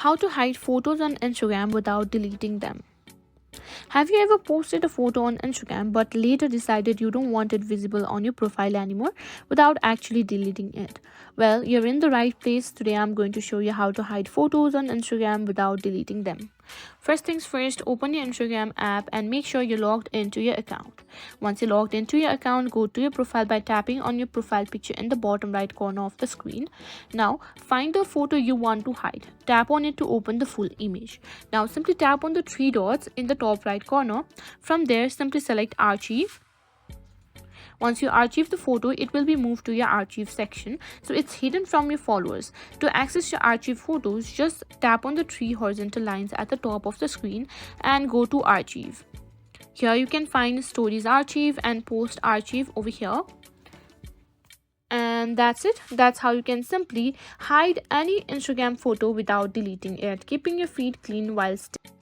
How to hide photos on Instagram without deleting them. Have you ever posted a photo on Instagram but later decided you don't want it visible on your profile anymore without actually deleting it? Well, you're in the right place. Today I'm going to show you how to hide photos on Instagram without deleting them. First things first, open your Instagram app and make sure you're logged into your account. Once you're logged into your account, go to your profile by tapping on your profile picture in the bottom right corner of the screen. Now, find the photo you want to hide. Tap on it to open the full image. Now, simply tap on the three dots in the top right corner. From there, simply select Archive. Once you archive the photo, it will be moved to your archive section, so it's hidden from your followers. To access your archive photos, just tap on the three horizontal lines at the top of the screen and go to Archive. Here you can find Stories Archive and Post Archive over here. And that's it. That's how you can simply hide any Instagram photo without deleting it, keeping your feed clean while still